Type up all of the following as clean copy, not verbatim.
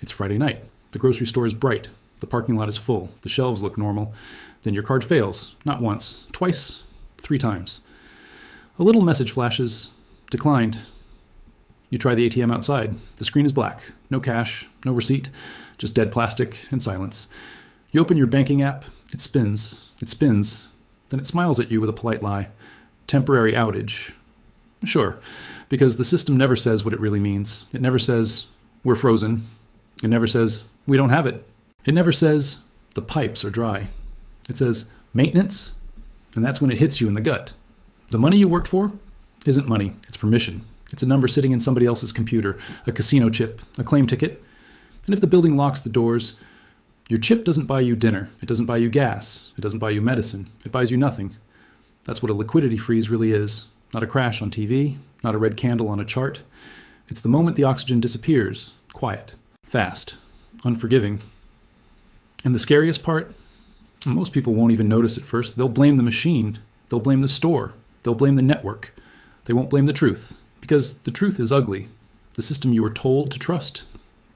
It's Friday night. The grocery store is bright. The parking lot is full. The shelves look normal. Then your card fails. Not once, twice, 3 times. A little message flashes. Declined. You try the ATM outside. The screen is black. No cash, no receipt, just dead plastic and silence. You open your banking app. It spins. It spins. Then it smiles at you with a polite lie. Temporary outage. Sure, because the system never says what it really means. It never says, we're frozen. It never says, we don't have it. It never says, the pipes are dry. It says, maintenance, and that's when it hits you in the gut. The money you worked for isn't money, it's permission. It's a number sitting in somebody else's computer, a casino chip, a claim ticket. And if the building locks the doors, your chip doesn't buy you dinner. It doesn't buy you gas. It doesn't buy you medicine. It buys you nothing. That's what a liquidity freeze really is. Not a crash on TV, not a red candle on a chart. It's the moment the oxygen disappears, quiet, fast, unforgiving. And the scariest part, most people won't even notice at first. They'll blame the machine. They'll blame the store. They'll blame the network. They won't blame the truth, because the truth is ugly. The system you were told to trust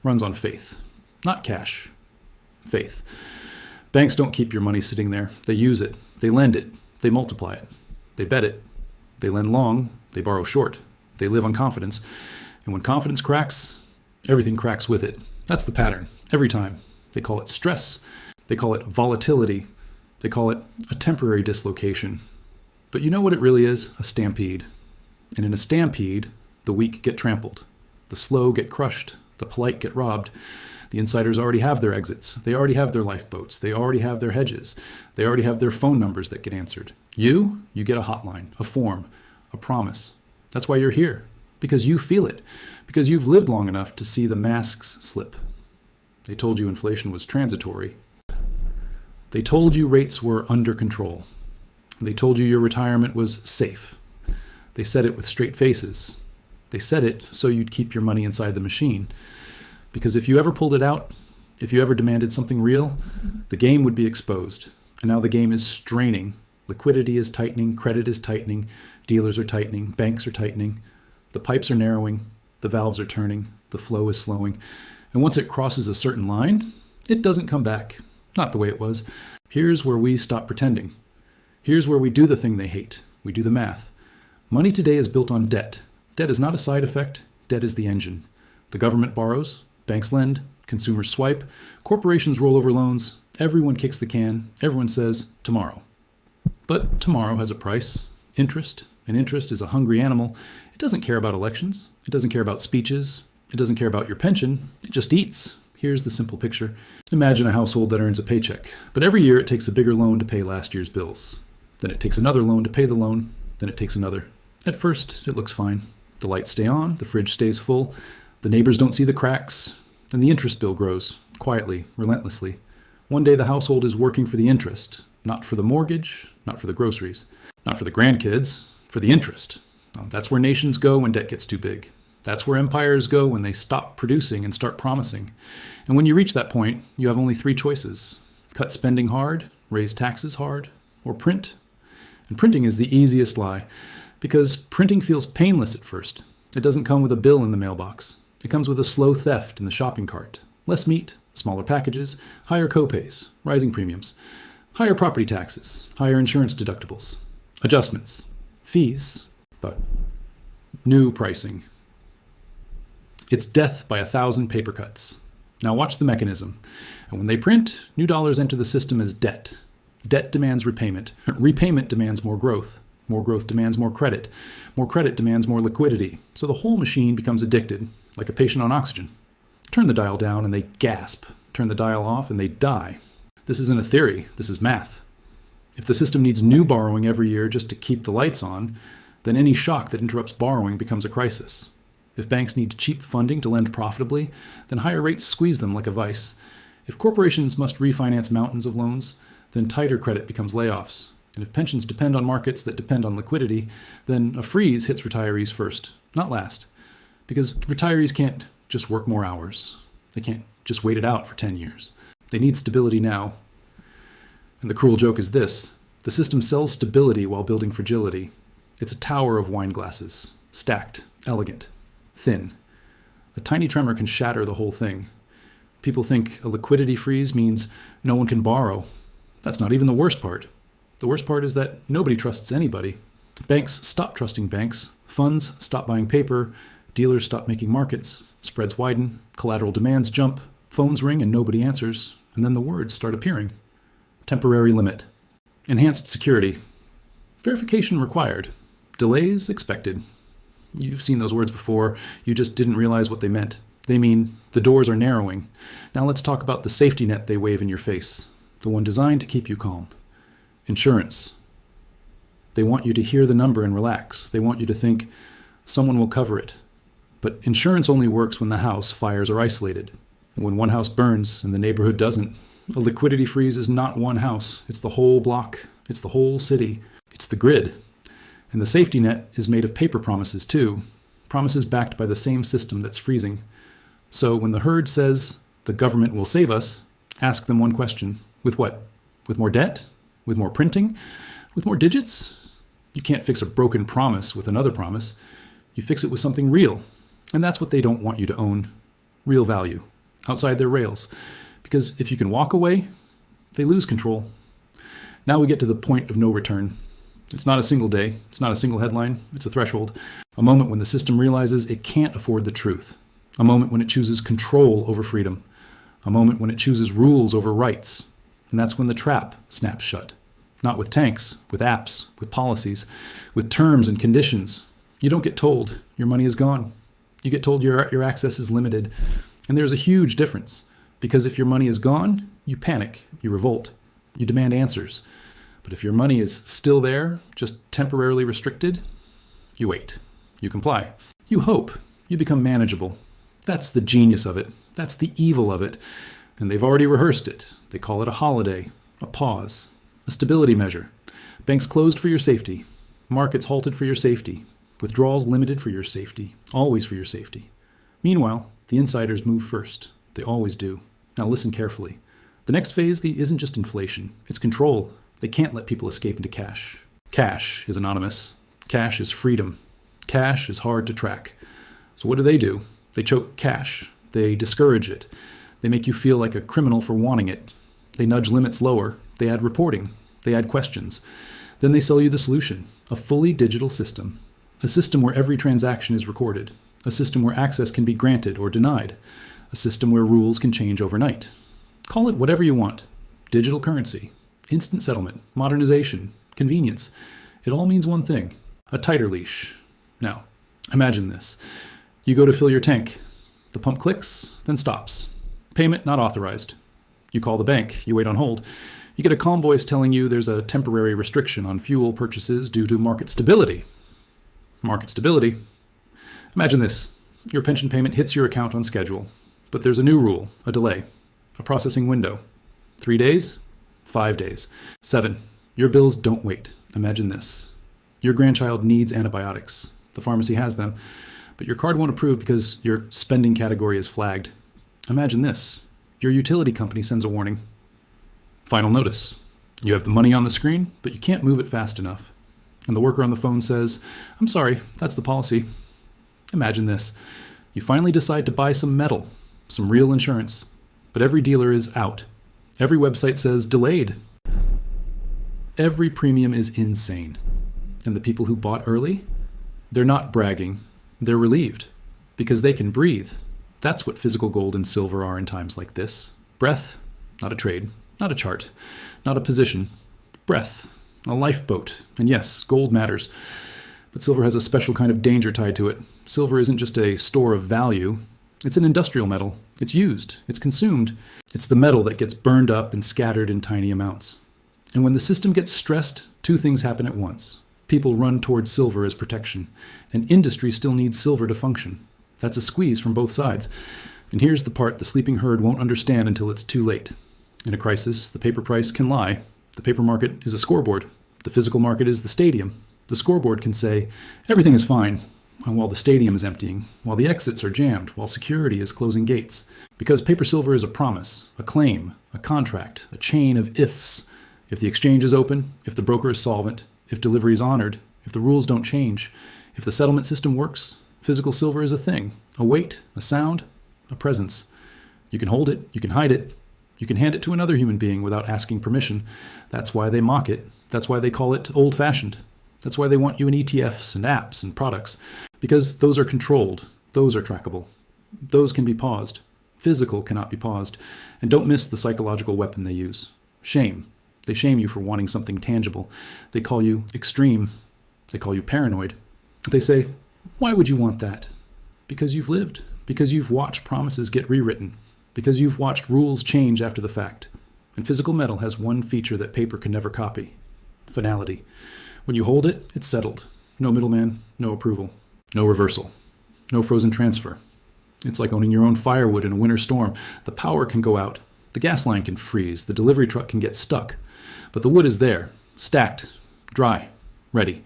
runs on faith, not cash. Faith. Banks don't keep your money sitting there. They use it. They lend it. They multiply it. They bet it. They lend long. They borrow short. They live on confidence. And when confidence cracks, everything cracks with it. That's the pattern. Every time. They call it stress. They call it volatility. They call it a temporary dislocation. But you know what it really is? A stampede. And in a stampede, the weak get trampled. The slow get crushed. The polite get robbed. The insiders already have their exits. They already have their lifeboats. They already have their hedges. They already have their phone numbers that get answered. You get a hotline, a form, a promise. That's why you're here. Because you feel it. Because you've lived long enough to see the masks slip. They told you inflation was transitory. They told you rates were under control. They told you your retirement was safe. They said it with straight faces. They said it so you'd keep your money inside the machine. Because if you ever pulled it out, if you ever demanded something real, the game would be exposed. And now the game is straining. Liquidity is tightening, credit is tightening, dealers are tightening, banks are tightening, the pipes are narrowing, the valves are turning, the flow is slowing. And once it crosses a certain line, it doesn't come back. Not the way it was. Here's where we stop pretending. Here's where we do the thing they hate. We do the math. Money today is built on debt. Debt is not a side effect. Debt is the engine. The government borrows. Banks lend, consumers swipe, corporations roll over loans, everyone kicks the can, everyone says, tomorrow. But tomorrow has a price, interest, and interest is a hungry animal. It doesn't care about elections, it doesn't care about speeches, it doesn't care about your pension, it just eats. Here's the simple picture. Imagine a household that earns a paycheck, but every year it takes a bigger loan to pay last year's bills. Then it takes another loan to pay the loan, then it takes another. At first, it looks fine. The lights stay on, the fridge stays full, the neighbors don't see the cracks, and the interest bill grows, quietly, relentlessly. One day the household is working for the interest, not for the mortgage, not for the groceries, not for the grandkids, for the interest. That's where nations go when debt gets too big. That's where empires go when they stop producing and start promising. And when you reach that point, you have only 3 choices. Cut spending hard, raise taxes hard, or print. And printing is the easiest lie, because printing feels painless at first. It doesn't come with a bill in the mailbox. It comes with a slow theft in the shopping cart. Less meat, smaller packages, higher copays, rising premiums, higher property taxes, higher insurance deductibles, adjustments, fees, but new pricing. It's death by 1,000 paper cuts. Now watch the mechanism. And when they print, new dollars enter the system as debt. Debt demands repayment. Repayment demands more growth. More growth demands more credit. More credit demands more liquidity. So the whole machine becomes addicted, like a patient on oxygen. Turn the dial down and they gasp. Turn the dial off and they die. This isn't a theory. This is math. If the system needs new borrowing every year just to keep the lights on, then any shock that interrupts borrowing becomes a crisis. If banks need cheap funding to lend profitably, then higher rates squeeze them like a vice. If corporations must refinance mountains of loans, then tighter credit becomes layoffs. And if pensions depend on markets that depend on liquidity, then a freeze hits retirees first, not last. Because retirees can't just work more hours. They can't just wait it out for 10 years. They need stability now. And the cruel joke is this: the system sells stability while building fragility. It's a tower of wine glasses, stacked, elegant, thin. A tiny tremor can shatter the whole thing. People think a liquidity freeze means no one can borrow. That's not even the worst part. The worst part is that nobody trusts anybody. Banks stop trusting banks. Funds stop buying paper. Dealers stop making markets. Spreads widen. Collateral demands jump. Phones ring and nobody answers. And then the words start appearing. Temporary limit. Enhanced security. Verification required. Delays expected. You've seen those words before. You just didn't realize what they meant. They mean the doors are narrowing. Now let's talk about the safety net they wave in your face. The one designed to keep you calm. Insurance. They want you to hear the number and relax. They want you to think someone will cover it. But insurance only works when the house fires are isolated. When one house burns and the neighborhood doesn't. A liquidity freeze is not one house. It's the whole block. It's the whole city. It's the grid. And the safety net is made of paper promises too. Promises backed by the same system that's freezing. So when the herd says the government will save us, ask them one question. With what? With more debt? With more printing? With more digits? You can't fix a broken promise with another promise. You fix it with something real. And that's what they don't want you to own. Real value. Outside their rails. Because if you can walk away, they lose control. Now we get to the point of no return. It's not a single day. It's not a single headline. It's a threshold. A moment when the system realizes it can't afford the truth. A moment when it chooses control over freedom. A moment when it chooses rules over rights. And that's when the trap snaps shut. Not with tanks, with apps, with policies, with terms and conditions. You don't get told your money is gone. You get told your access is limited. And there's a huge difference. Because if your money is gone, you panic, you revolt, you demand answers. But if your money is still there, just temporarily restricted, you wait, you comply, you hope, you become manageable. That's the genius of it. That's the evil of it. And they've already rehearsed it. They call it a holiday, a pause, a stability measure. Banks closed for your safety. Markets halted for your safety. Withdrawals limited for your safety. Always for your safety. Meanwhile, the insiders move first. They always do. Now listen carefully. The next phase isn't just inflation. It's control. They can't let people escape into cash. Cash is anonymous. Cash is freedom. Cash is hard to track. So what do? They choke cash. They discourage it. They make you feel like a criminal for wanting it. They nudge limits lower. They add reporting. They add questions. Then they sell you the solution, a fully digital system. A system where every transaction is recorded. A system where access can be granted or denied. A system where rules can change overnight. Call it whatever you want. Digital currency, instant settlement, modernization, convenience. It all means one thing, a tighter leash. Now, imagine this. You go to fill your tank. The pump clicks, then stops. Payment not authorized. You call the bank. You wait on hold. You get a calm voice telling you there's a temporary restriction on fuel purchases due to market stability. Market stability. Imagine this. Your pension payment hits your account on schedule. But there's a new rule, a delay, a processing window. 3 days, 5 days, 7. Your bills don't wait. Imagine this. Your grandchild needs antibiotics. The pharmacy has them. But your card won't approve because your spending category is flagged. Imagine this. Your utility company sends a warning. Final notice. You have the money on the screen, but you can't move it fast enough. And the worker on the phone says, "I'm sorry, that's the policy." Imagine this. You finally decide to buy some metal. Some real insurance. But every dealer is out. Every website says delayed. Every premium is insane. And the people who bought early, they're not bragging. They're relieved. Because they can breathe. That's what physical gold and silver are in times like this. Breath, not a trade, not a chart, not a position. Breath, a lifeboat. And yes, gold matters. But silver has a special kind of danger tied to it. Silver isn't just a store of value. It's an industrial metal. It's used. It's consumed. It's the metal that gets burned up and scattered in tiny amounts. And when the system gets stressed, two things happen at once. People run towards silver as protection, and industry still needs silver to function. That's a squeeze from both sides. And here's the part the sleeping herd won't understand until it's too late. In a crisis, the paper price can lie. The paper market is a scoreboard. The physical market is the stadium. The scoreboard can say, everything is fine, while the stadium is emptying, while the exits are jammed, while security is closing gates. Because paper silver is a promise, a claim, a contract, a chain of ifs. If the exchange is open, if the broker is solvent, if delivery is honored, if the rules don't change, if the settlement system works, physical silver is a thing, a weight, a sound, a presence. You can hold it, you can hide it, you can hand it to another human being without asking permission. That's why they mock it. That's why they call it old-fashioned. That's why they want you in ETFs and apps and products, because those are controlled, those are trackable. Those can be paused. Physical cannot be paused. And don't miss the psychological weapon they use. Shame. They shame you for wanting something tangible. They call you extreme. They call you paranoid. They say, why would you want that? Because you've lived. Because you've watched promises get rewritten. Because you've watched rules change after the fact. And physical metal has one feature that paper can never copy. Finality. When you hold it, it's settled. No middleman, no approval. No reversal. No frozen transfer. It's like owning your own firewood in a winter storm. The power can go out. The gas line can freeze. The delivery truck can get stuck. But the wood is there, stacked, dry, ready.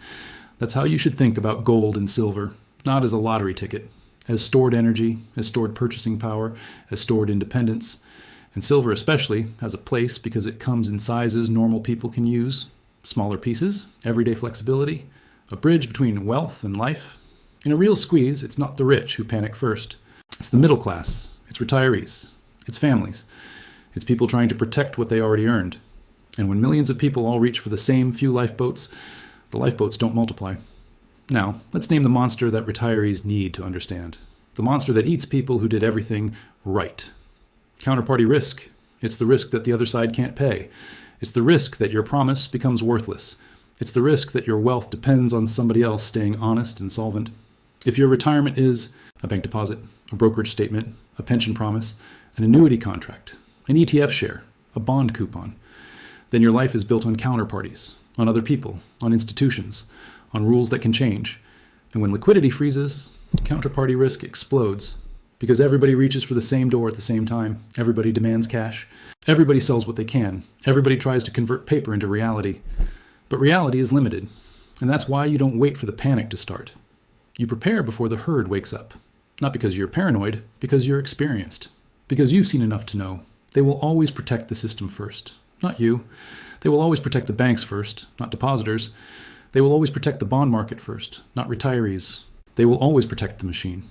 That's how you should think about gold and silver, not as a lottery ticket, as stored energy, as stored purchasing power, as stored independence. And silver especially has a place because it comes in sizes normal people can use, smaller pieces, everyday flexibility, a bridge between wealth and life. In a real squeeze, it's not the rich who panic first. It's the middle class, it's retirees, it's families, it's people trying to protect what they already earned. And when millions of people all reach for the same few lifeboats, the lifeboats don't multiply. Now, let's name the monster that retirees need to understand. The monster that eats people who did everything right. Counterparty risk. It's the risk that the other side can't pay. It's the risk that your promise becomes worthless. It's the risk that your wealth depends on somebody else staying honest and solvent. If your retirement is a bank deposit, a brokerage statement, a pension promise, an annuity contract, an ETF share, a bond coupon, then your life is built on counterparties, on other people, on institutions, on rules that can change. And when liquidity freezes, counterparty risk explodes because everybody reaches for the same door at the same time. Everybody demands cash. Everybody sells what they can. Everybody tries to convert paper into reality. But reality is limited. And that's why you don't wait for the panic to start. You prepare before the herd wakes up. Not because you're paranoid, because you're experienced. Because you've seen enough to know. They will always protect the system first. Not you. They will always protect the banks first, not depositors. They will always protect the bond market first, not retirees. They will always protect the machine.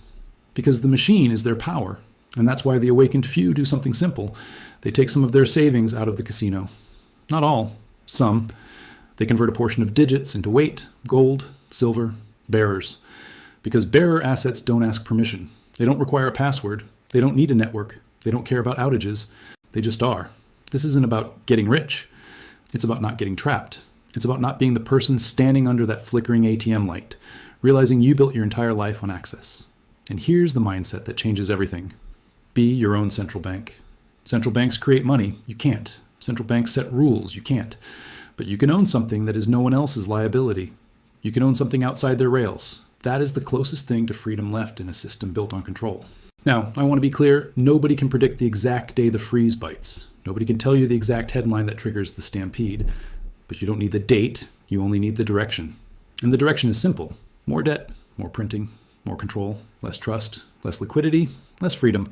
Because the machine is their power. And that's why the awakened few do something simple. They take some of their savings out of the casino. Not all. Some. They convert a portion of digits into weight, gold, silver, bearers. Because bearer assets don't ask permission. They don't require a password. They don't need a network. They don't care about outages. They just are. This isn't about getting rich. It's about not getting trapped. It's about not being the person standing under that flickering ATM light, realizing you built your entire life on access. And here's the mindset that changes everything. Be your own central bank. Central banks create money. You can't. Central banks set rules. You can't. But you can own something that is no one else's liability. You can own something outside their rails. That is the closest thing to freedom left in a system built on control. Now, I want to be clear, nobody can predict the exact day the freeze bites. Nobody can tell you the exact headline that triggers the stampede. But you don't need the date, you only need the direction. And the direction is simple. More debt, more printing, more control, less trust, less liquidity, less freedom.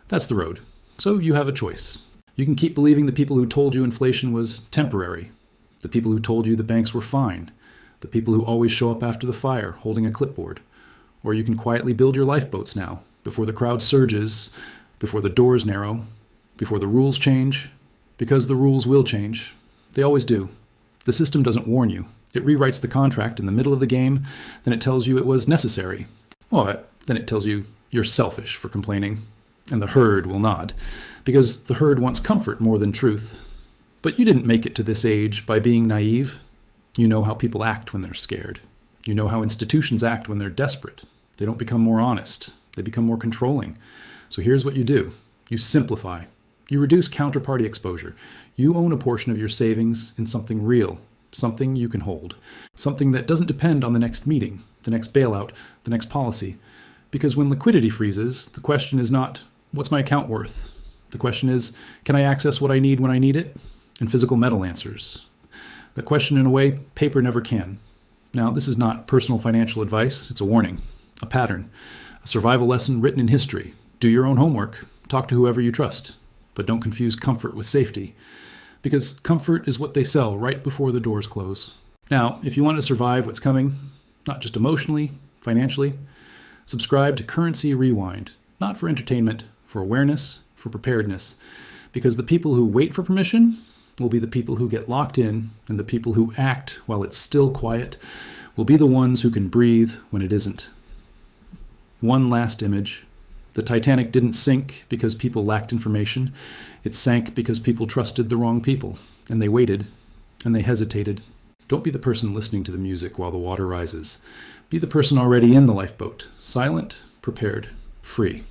That's the road. So you have a choice. You can keep believing the people who told you inflation was temporary, the people who told you the banks were fine, the people who always show up after the fire holding a clipboard. Or you can quietly build your lifeboats now, before the crowd surges, before the doors narrow, before the rules change, because the rules will change. They always do. The system doesn't warn you. It rewrites the contract in the middle of the game, then it tells you it was necessary. Well, then it tells you you're selfish for complaining, and the herd will nod, because the herd wants comfort more than truth. But you didn't make it to this age by being naive. You know how people act when they're scared. You know how institutions act when they're desperate. They don't become more honest. They become more controlling. So here's what you do. You simplify. You reduce counterparty exposure. You own a portion of your savings in something real, something you can hold, something that doesn't depend on the next meeting, the next bailout, the next policy. Because when liquidity freezes, the question is not, what's my account worth? The question is, can I access what I need when I need it? And physical metal answers. The question, in a way, paper never can. Now, this is not personal financial advice. It's a warning, a pattern, a survival lesson written in history. Do your own homework. Talk to whoever you trust. But don't confuse comfort with safety. Because comfort is what they sell right before the doors close. Now, if you want to survive what's coming, not just emotionally, financially, subscribe to Currency Rewind. Not for entertainment, for awareness, for preparedness, because the people who wait for permission will be the people who get locked in, and the people who act while it's still quiet will be the ones who can breathe when it isn't. One last image. The Titanic didn't sink because people lacked information. It sank because people trusted the wrong people, and they waited, and they hesitated. Don't be the person listening to the music while the water rises. Be the person already in the lifeboat, silent, prepared, free.